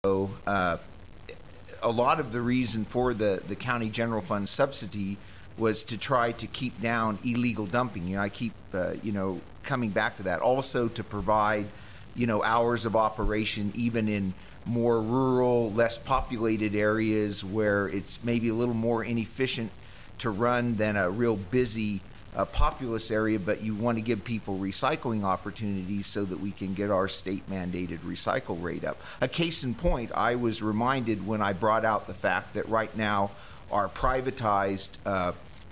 So, a lot of the reason for the county general fund subsidy was to try to keep down illegal dumping. I keep, coming back to that. Also to provide, hours of operation even in more rural, less populated areas where it's maybe a little more inefficient to run than a real busy populous area, but you want to give people recycling opportunities so that we can get our state mandated recycle rate up. A case in point, I was reminded when I brought out the fact that right now our privatized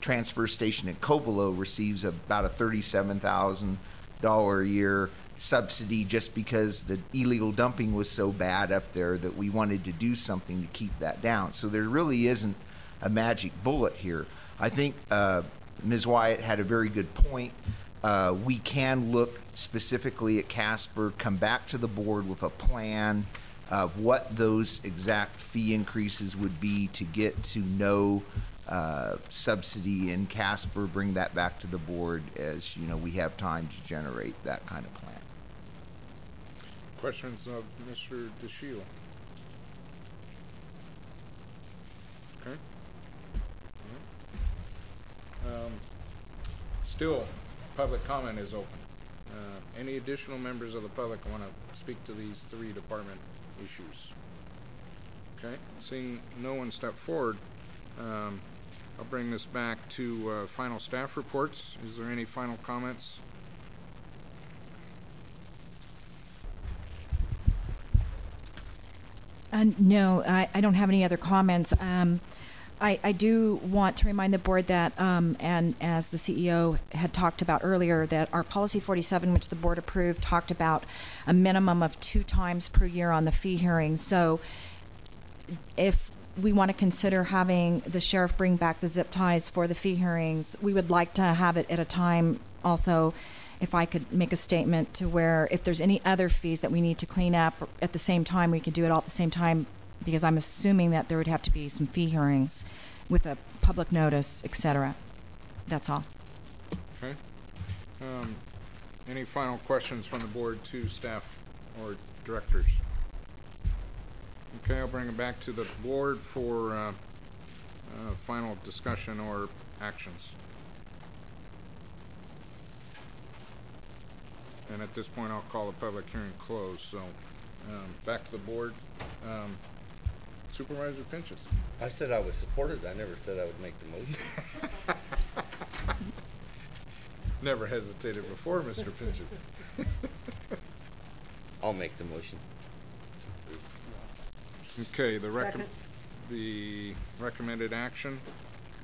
transfer station in Covelo receives about a $37,000 a year subsidy just because the illegal dumping was so bad up there that we wanted to do something to keep that down. So there really isn't a magic bullet here. I think Ms. Wyatt had a very good point. We can look specifically at Casper, come back to the board with a plan of what those exact fee increases would be to get to no subsidy in Casper, bring that back to the board as we have time to generate that kind of plan. Questions of Mr. DeShiel? Okay. Still, public comment is open. Any additional members of the public want to speak to these three department issues? Okay, seeing no one step forward, I'll bring this back to final staff reports. Is there any final comments? No, I don't have any other comments. I do want to remind the board that, and as the CEO had talked about earlier, that our policy 47, which the board approved, talked about a minimum of 2 times per year on the fee hearings. So if we want to consider having the sheriff bring back the zip ties for the fee hearings, we would like to have it at a time also, if I could make a statement to where if there's any other fees that we need to clean up at the same time, we could do it all at the same time, because I'm assuming that there would have to be some fee hearings with a public notice, etc. That's all. Okay. Any final questions from the board to staff or directors? Okay, I'll bring it back to the board for final discussion or actions. And at this point, I'll call the public hearing closed. So back to the board. Supervisor Pinches. I said I would support it. I never said I would make the motion. Never hesitated before, Mr. Pinches. I'll make the motion. Okay, the recommended action.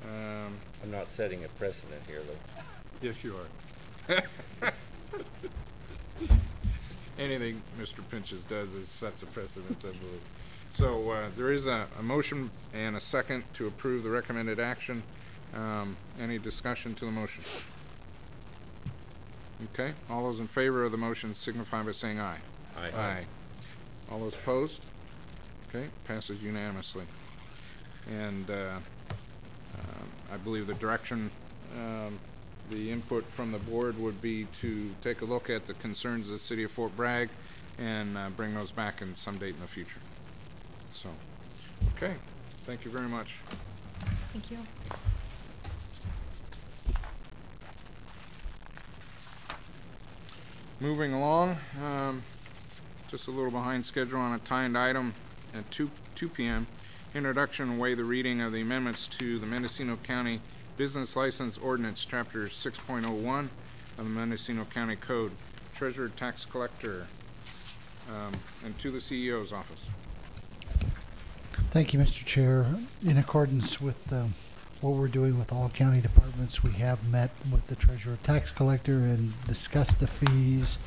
I'm not setting a precedent here, though. Yes, you are. Anything Mr. Pinches does is sets a precedent, I believe. So there is a motion and a second to approve the recommended action. Any discussion to the motion? Okay, all those in favor of the motion signify by saying aye. Aye. Aye. All those opposed? Okay, passes unanimously. And I believe the direction, the input from the board would be to take a look at the concerns of the city of Fort Bragg and bring those back in some date in the future. So, okay, thank you very much. Thank you. Moving along, just a little behind schedule on a timed item at 2 p.m. Introduction and waive the reading of the amendments to the Mendocino County Business License Ordinance, Chapter 6.01 of the Mendocino County Code. Treasurer, Tax Collector, and to the CEO's office. Thank you, Mr. Chair. In accordance with what we're doing with all county departments, we have met with the Treasurer, Tax Collector and discussed the fees.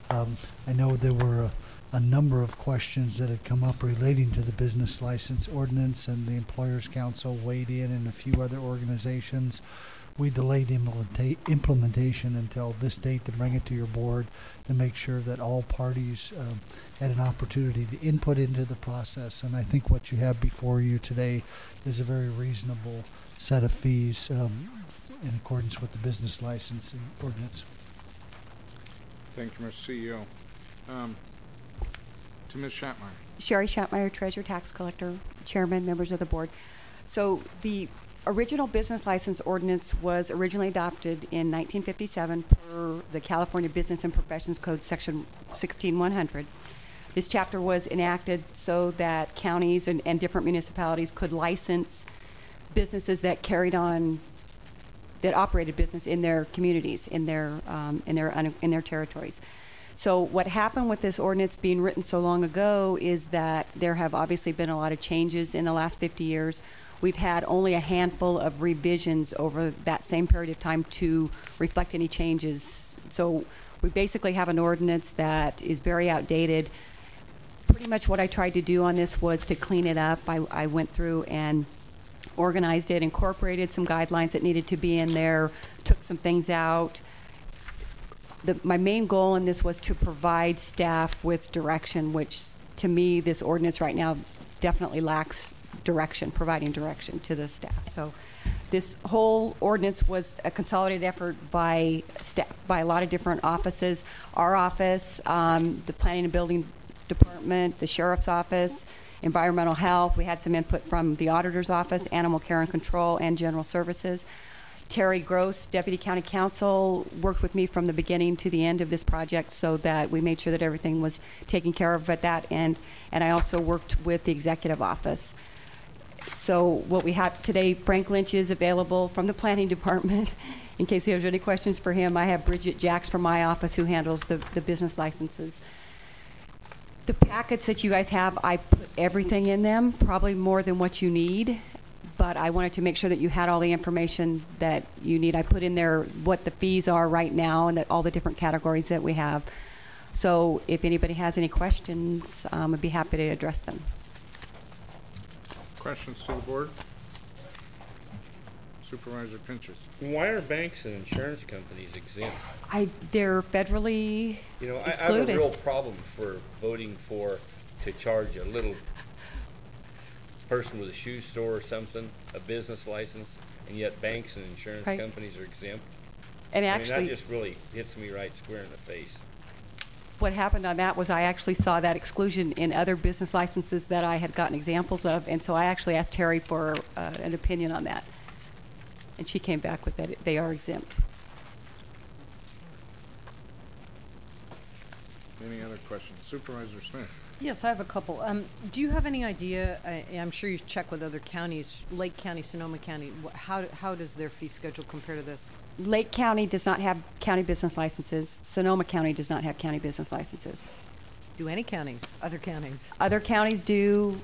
I know there were a number of questions that had come up relating to the business license ordinance, and the Employers Council weighed in and a few other organizations. We delayed implementation until this date to bring it to your board to make sure that all parties had an opportunity to input into the process. And I think what you have before you today is a very reasonable set of fees in accordance with the business licensing ordinance. Thank you, Mr. CEO. to Ms. Shatmeyer. Sherry Shatmeyer, Treasurer, Tax Collector, Chairman, members of the board. So the original business license ordinance was originally adopted in 1957 per the California Business and Professions Code, Section 16100. This chapter was enacted so that counties and different municipalities could license businesses that carried on, that operated business in their communities, in their territories. So what happened with this ordinance being written so long ago is that there have obviously been a lot of changes in the last 50 years. We've had only a handful of revisions over that same period of time to reflect any changes. So we basically have an ordinance that is very outdated. Pretty much what I tried to do on this was to clean it up. I went through and organized it, incorporated some guidelines that needed to be in there, took some things out. My main goal in this was to provide staff with direction, which to me, this ordinance right now definitely lacks direction, providing direction to the staff. So this whole ordinance was a consolidated effort by staff, by a lot of different offices. Our office, the Planning and Building Department, the Sheriff's Office, Environmental Health. We had some input from the Auditor's Office, Animal Care and Control, and General Services. Terry Gross, Deputy County Counsel, worked with me from the beginning to the end of this project so that we made sure that everything was taken care of at that end. And I also worked with the Executive Office. So what we have today, Frank Lynch is available from the Planning Department. In case you have any questions for him, I have Bridget Jacks from my office who handles the business licenses. The packets that you guys have, I put everything in them, probably more than what you need. But I wanted to make sure that you had all the information that you need. I put in there what the fees are right now and all the different categories that we have. So if anybody has any questions, I'd be happy to address them. Questions to the board? Supervisor Pinches. Why are banks and insurance companies exempt? They're federally I have excluded. a real problem for voting to charge a little person with a shoe store or something a business license, and yet banks and insurance Right. companies are exempt. And I actually, mean, that just really hits me right square in the face. what happened on that was I actually saw that exclusion in other business licenses that I had gotten examples of, and so I actually asked Terry for an opinion on that. And she came back with that they are exempt. Any other questions? Supervisor Smith. Yes, I have a couple. Do you have any idea, I'm sure you check with other counties, Lake County, Sonoma County, how does their fee schedule compare to this? Lake County does not have county business licenses. Sonoma County does not have county business licenses. Do any counties, other counties? Other counties do,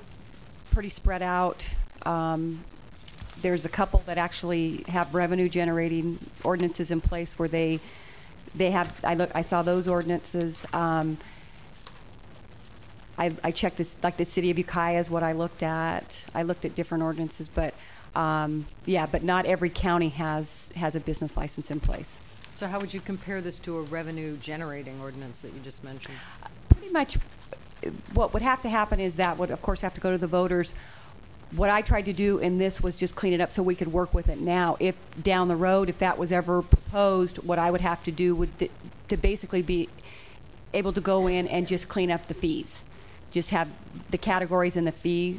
pretty spread out. There's a couple that actually have revenue generating ordinances in place where they have, I saw those ordinances. I checked this, like the city of Ukiah is what I looked at. I looked at different ordinances, but but not every county has a business license in place. So how would you compare this to a revenue generating ordinance that you just mentioned? Pretty much what would have to happen is that would, of course, have to go to the voters. What I tried to do in this was just clean it up so we could work with it now. If down the road, if that was ever proposed, what I would have to do would to basically be able to go in and just clean up the fees. Just have the categories in the fee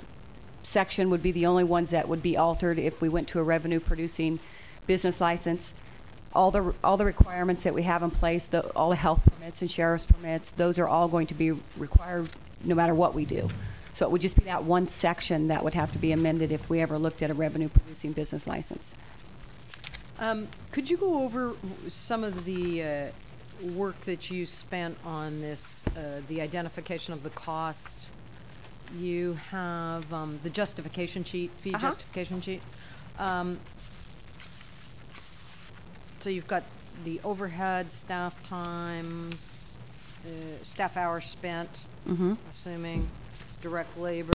section would be the only ones that would be altered if we went to a revenue producing business license. All the requirements that we have in place, all the health permits and sheriff's permits, those are all going to be required no matter what we do. So it would just be that one section that would have to be amended if we ever looked at a revenue producing business license. Could you go over some of the work that you spent on this, the identification of the cost? You have the justification sheet, fee justification sheet. So you've got the overhead, staff times, staff hours spent, assuming direct labor.